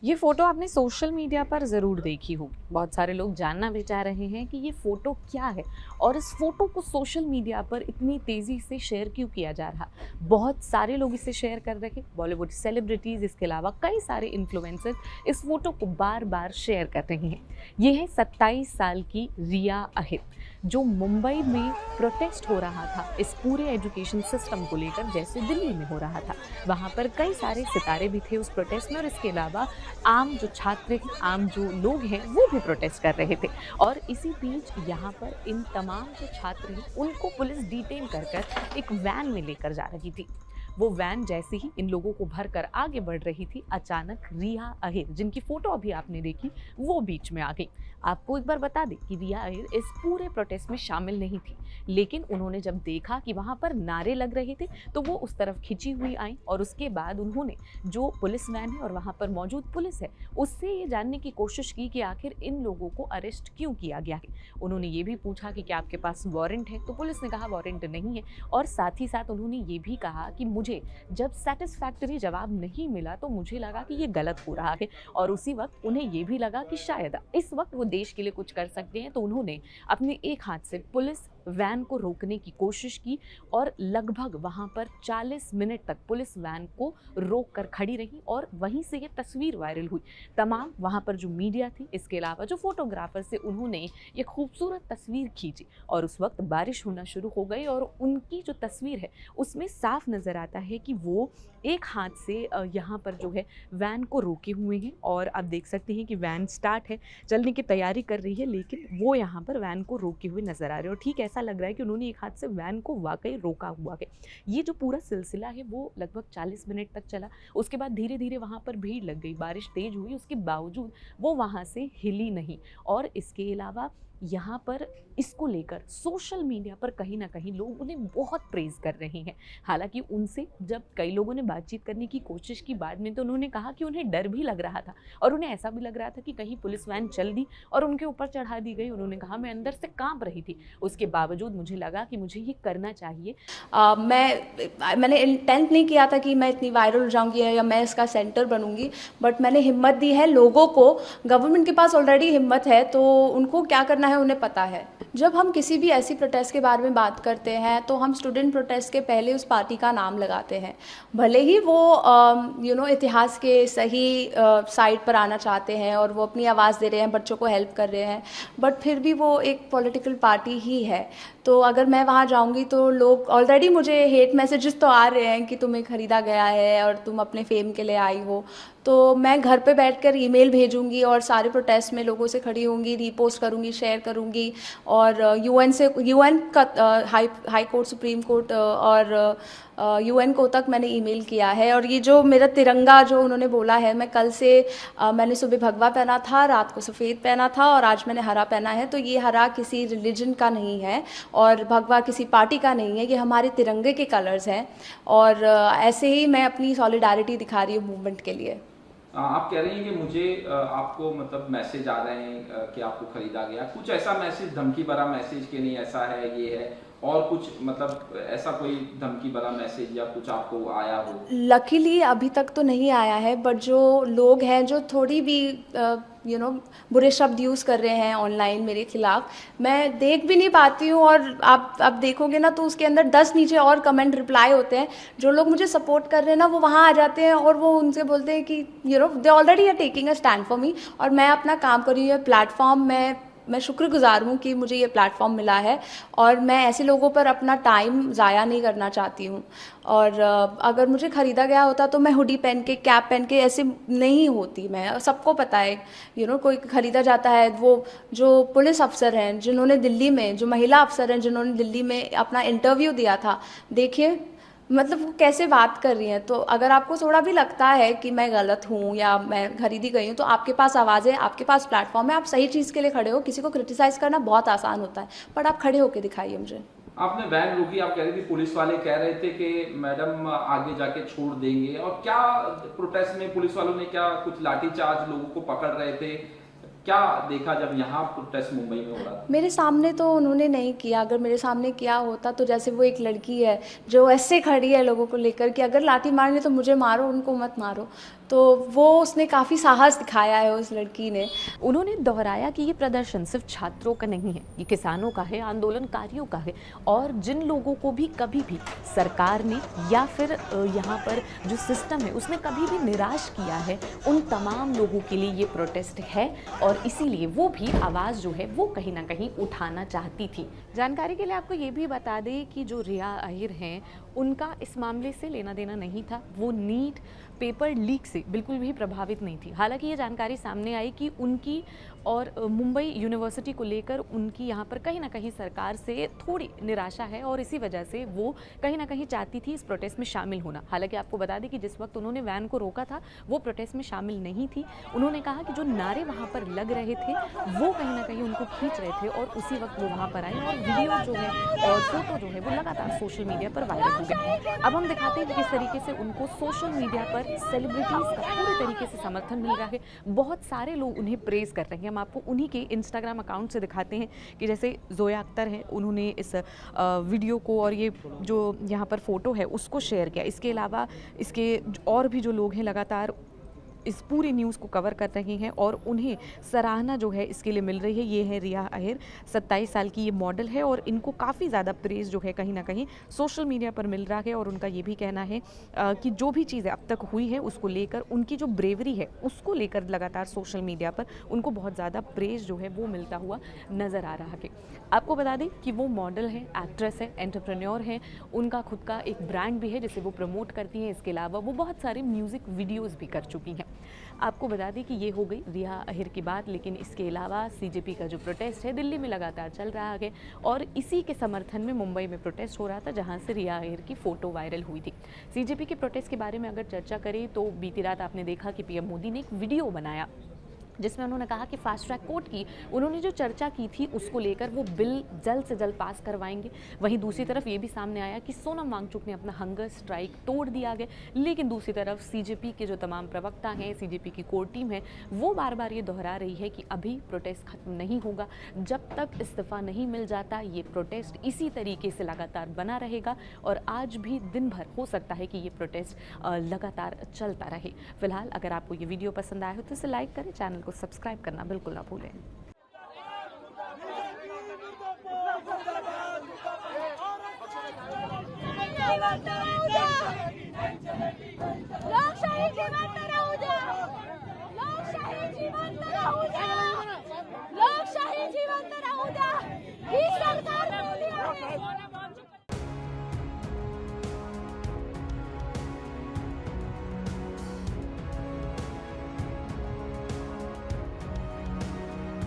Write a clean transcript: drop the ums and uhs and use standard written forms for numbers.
ये फ़ोटो आपने social media पर ज़रूर देखी होगी। बहुत सारे लोग जानना भी चाह रहे हैं कि ये फ़ोटो क्या है और इस फ़ोटो को सोशल मीडिया पर इतनी तेज़ी से शेयर क्यों किया जा रहा। बहुत सारे लोग इसे शेयर कर रहे हैं, बॉलीवुड सेलिब्रिटीज़, इसके अलावा कई सारे इन्फ्लुएंसर्स इस फ़ोटो को बार बार शेयर कर रहे हैं। ये है 27 साल की रिया अहिर, जो मुंबई में प्रोटेस्ट हो रहा था इस पूरे एजुकेशन सिस्टम को लेकर, जैसे दिल्ली में हो रहा था। वहाँ पर कई सारे सितारे भी थे उस प्रोटेस्ट में, और इसके अलावा आम जो छात्र हैं, आम जो लोग हैं, वो भी प्रोटेस्ट कर रहे थे। और इसी बीच यहाँ पर इन तमाम जो छात्र हैं उनको पुलिस डिटेन कर एक वैन में लेकर जा रही थी। वो वैन जैसे ही इन लोगों को भरकर आगे बढ़ रही थी, अचानक रिया अहिर, जिनकी फोटो अभी आपने देखी, वो बीच में आ गई। आपको एक बार बता दें कि रिया अहिर इस पूरे प्रोटेस्ट में शामिल नहीं थी, लेकिन उन्होंने जब देखा कि वहाँ पर नारे लग रहे थे तो वो उस तरफ खिंची हुई आई, और उसके बाद उन्होंने जो पुलिस वैन है और वहाँ पर मौजूद पुलिस है उससे ये जानने की कोशिश की कि आखिर इन लोगों को अरेस्ट क्यों किया गया है। उन्होंने ये भी पूछा कि क्या आपके पास वारंट है, तो पुलिस ने कहा वारंट नहीं है, और साथ ही साथ उन्होंने ये भी कहा कि मुझे जब सेटिस्फैक्टरी जवाब नहीं मिला तो मुझे लगा कि ये गलत हो रहा है, और उसी वक्त उन्हें ये भी लगा कि शायद इस वक्त वो देश के लिए कुछ कर सकते हैं। तो उन्होंने अपने एक हाथ से पुलिस वैन को रोकने की कोशिश की, और लगभग वहाँ पर 40 मिनट तक पुलिस वैन को रोक कर खड़ी रही, और वहीं से ये तस्वीर वायरल हुई। तमाम वहाँ पर जो मीडिया थी, इसके अलावा जो फोटोग्राफर से, उन्होंने ये खूबसूरत तस्वीर खींची, और उस वक्त बारिश होना शुरू हो गई, और उनकी जो तस्वीर है उसमें साफ नज़र आता है कि वो एक हाथ से यहाँ पर जो है वैन को रोके हुए हैं, और आप देख सकते हैं कि वैन स्टार्ट है, चलने की तैयारी कर रही है, लेकिन वो यहाँ पर वैन को रोके हुए नजर आ रहे हैं। और ठीक ऐसा लग रहा है कि उन्होंने एक हाथ से वैन को वाकई रोका हुआ है। ये जो पूरा सिलसिला है वो लगभग 40 मिनट तक चला। उसके बाद धीरे धीरे वहाँ पर भीड़ लग गई, बारिश तेज हुई, उसके बावजूद वो वहाँ से हिली नहीं। और इसके अलावा यहाँ पर इसको लेकर सोशल मीडिया पर कहीं ना कहीं लोग उन्हें बहुत प्रेज़ कर रहे हैं। हालांकि उनसे जब कई लोगों ने बातचीत करने की कोशिश की बाद में, तो उन्होंने कहा कि उन्हें डर भी लग रहा था, और उन्हें ऐसा भी लग रहा था कि कहीं पुलिस वैन चल दी और उनके ऊपर चढ़ा दी गई। उन्होंने कहा, मैं अंदर से कांप रही थी, उसके बावजूद मुझे लगा कि मुझे ये करना चाहिए। मैंने इंटेंट नहीं किया था कि मैं इतनी वायरल हो जाऊंगी या मैं इसका सेंटर बनूंगी, बट मैंने हिम्मत दी है लोगों को। गवर्नमेंट के पास ऑलरेडी हिम्मत है, तो उनको क्या करना है उन्हें पता है। जब हम किसी भी ऐसी प्रोटेस्ट के बारे में बात करते हैं तो हम स्टूडेंट प्रोटेस्ट के पहले उस पार्टी का नाम लगाते हैं, भले ही वो इतिहास के सही साइड पर आना चाहते हैं और वो अपनी आवाज़ दे रहे हैं, बच्चों को हेल्प कर रहे हैं, बट फिर भी वो एक पॉलिटिकल पार्टी ही है। तो अगर मैं वहाँ जाऊँगी तो लोग, ऑलरेडी मुझे हेट मैसेजेस तो आ रहे हैं कि तुम्हें ख़रीदा गया है और तुम अपने फेम के लिए आई हो, तो मैं घर पे बैठकर ईमेल भेजूंगी और सारे प्रोटेस्ट में लोगों से खड़ी होंगी, रीपोस्ट करूंगी, शेयर करूंगी। और यूएन का हाई कोर्ट, सुप्रीम कोर्ट और यूएन को तक मैंने ईमेल किया है। और ये जो मेरा तिरंगा जो उन्होंने बोला है, मैं कल से मैंने सुबह भगवा पहना था, रात को सफ़ेद पहना था, और आज मैंने हरा पहना है। तो ये हरा किसी रिलीजन का नहीं है और भगवा किसी पार्टी का नहीं है, ये हमारे तिरंगे के कलर्स हैं। और ऐसे ही मैं अपनी सॉलिडारिटी दिखा रही हूँ मूवमेंट के लिए। आप कह रही हैं कि मुझे आपको मतलब मैसेज आ रहे हैं कि आपको खरीदा गया, कुछ ऐसा मैसेज, धमकी भरा मैसेज कि नहीं ऐसा है, ये है, और कुछ मतलब ऐसा कोई धमकी भरा मैसेज या कुछ आपको आया हो? लकीली अभी तक तो नहीं आया है, बट जो लोग हैं जो थोड़ी भी बुरे शब्द यूज़ कर रहे हैं ऑनलाइन मेरे खिलाफ, मैं देख भी नहीं पाती हूँ। और आप देखोगे ना तो उसके अंदर 10 नीचे और कमेंट रिप्लाई होते हैं। जो लोग मुझे सपोर्ट कर रहे हैं ना, वो वहाँ आ जाते हैं और वो उनसे बोलते हैं कि they already are taking a stand for me, और मैं अपना काम कर रही हूँ। प्लेटफॉर्म मैं शुक्रगुजार हूँ कि मुझे ये प्लेटफॉर्म मिला है, और मैं ऐसे लोगों पर अपना टाइम ज़ाया नहीं करना चाहती हूँ। और अगर मुझे ख़रीदा गया होता तो मैं हुडी पहन के, कैप पहन के ऐसे नहीं होती। मैं, सबको पता है कोई ख़रीदा जाता है, वो जो पुलिस अफसर हैं जिन्होंने दिल्ली में, जो महिला अफसर हैं जिन्होंने दिल्ली में अपना इंटरव्यू दिया था, देखिए मतलब वो कैसे बात कर रही हैं। तो अगर आपको थोड़ा भी लगता है कि मैं गलत हूँ या मैं खरीदी गई हूँ, तो आपके पास आवाज़ है, आपके पास प्लेटफॉर्म है, आप सही चीज़ के लिए खड़े हो। किसी को क्रिटिसाइज़ करना बहुत आसान होता है, बट आप खड़े होकर दिखाइए मुझे। आपने वैन रोकी, आप कह रही थी पुलिस वाले कह रहे थे कि मैडम आगे जाके छोड़ देंगे, और क्या प्रोटेस्ट में पुलिस वालों ने क्या कुछ लाठीचार्ज, लोगों को पकड़ रहे थे, क्या देखा जब यहाँ प्रोटेस्ट मुंबई में हो रहा था? मेरे सामने तो उन्होंने नहीं किया। अगर मेरे सामने किया होता तो, जैसे वो एक लड़की है जो ऐसे खड़ी है लोगों को लेकर कि अगर लाठी मारनी तो मुझे मारो, उनको मत मारो, तो वो उसने काफ़ी साहस दिखाया है उस लड़की ने। उन्होंने दोहराया कि ये प्रदर्शन सिर्फ छात्रों का नहीं है, ये किसानों का है, आंदोलनकारियों का है और जिन लोगों को भी कभी भी सरकार ने या फिर यहाँ पर जो सिस्टम है उसने कभी भी निराश किया है, उन तमाम लोगों के लिए ये प्रोटेस्ट है और इसीलिए वो भी आवाज़ जो है वो कहीं ना कहीं उठाना चाहती थी। जानकारी के लिए आपको ये भी बता दें कि जो रिया अहिर हैं उनका इस मामले से लेना देना नहीं था, वो नीट पेपर लीक से बिल्कुल भी प्रभावित नहीं थी। हालांकि ये जानकारी सामने आई कि उनकी और मुंबई यूनिवर्सिटी को लेकर उनकी यहाँ पर कहीं ना कहीं सरकार से थोड़ी निराशा है और इसी वजह से वो कहीं ना कहीं चाहती थी इस प्रोटेस्ट में शामिल होना। हालांकि आपको बता दें कि जिस वक्त उन्होंने वैन को रोका था वो प्रोटेस्ट में शामिल नहीं थी। उन्होंने कहा कि जो नारे वहाँ पर लग रहे थे वो कहीं ना कहीं उनको खींच रहे थे और उसी वक्त वो वहाँ पर आए और वीडियो जो है और फोटो जो है वो लगातार सोशल मीडिया पर वायरल हो गए। अब हम दिखाते हैं कि किस तरीके से उनको सोशल मीडिया पर सेलिब्रिटीज़ का पूरे तरीके से समर्थन मिल रहा है। बहुत सारे लोग उन्हें प्रेज़ कर रहे हैं। हम आपको उन्हीं के इंस्टाग्राम अकाउंट से दिखाते हैं कि जैसे जोया अख्तर हैं, उन्होंने इस वीडियो को और ये जो यहाँ पर फ़ोटो है उसको शेयर किया। इसके अलावा इसके और भी जो लोग हैं लगातार इस पूरी न्यूज़ को कवर कर रहे हैं और उन्हें सराहना जो है इसके लिए मिल रही है। ये है रिया अहिर, 27 साल की ये मॉडल है और इनको काफ़ी ज़्यादा प्रेज़ जो है कहीं ना कहीं सोशल मीडिया पर मिल रहा है और उनका ये भी कहना है कि जो भी चीज़ें अब तक हुई है उसको लेकर, उनकी जो ब्रेवरी है उसको लेकर लगातार सोशल मीडिया पर उनको बहुत ज़्यादा प्रेज़ जो है वो मिलता हुआ नज़र आ रहा है। आपको बता दें कि वो मॉडल है, एक्ट्रेस है, एंटरप्रेन्योर है, उनका खुद का एक ब्रांड भी है जिसे वो प्रमोट करती हैं। इसके अलावा वो बहुत सारे म्यूज़िक वीडियोज़ भी कर चुकी हैं। आपको बता दें कि ये हो गई रिया अहिर की बात, लेकिन इसके अलावा सीजेपी का जो प्रोटेस्ट है दिल्ली में लगातार चल रहा है और इसी के समर्थन में मुंबई में प्रोटेस्ट हो रहा था जहां से रिया अहिर की फ़ोटो वायरल हुई थी। सीजेपी के प्रोटेस्ट के बारे में अगर चर्चा करें तो बीती रात आपने देखा कि पीएम मोदी ने एक वीडियो बनाया जिसमें उन्होंने कहा कि फास्ट ट्रैक कोर्ट की उन्होंने जो चर्चा की थी उसको लेकर वो बिल जल्द से जल्द पास करवाएंगे। वहीं दूसरी तरफ ये भी सामने आया कि सोनम वांगचुक ने अपना हंगर स्ट्राइक तोड़ दिया गया, लेकिन दूसरी तरफ सीजेपी के जो तमाम प्रवक्ता हैं, सीजेपी की कोर टीम है, वो बार बार ये दोहरा रही है कि अभी प्रोटेस्ट खत्म नहीं होगा, जब तक इस्तीफा नहीं मिल जाता ये प्रोटेस्ट इसी तरीके से लगातार बना रहेगा और आज भी दिन भर हो सकता है कि ये प्रोटेस्ट लगातार चलता रहे। फिलहाल अगर आपको ये वीडियो पसंद आया हो तो इसे लाइक करें, चैनल को सब्सक्राइब करना बिल्कुल ना भूलें। लोकशाही जीवन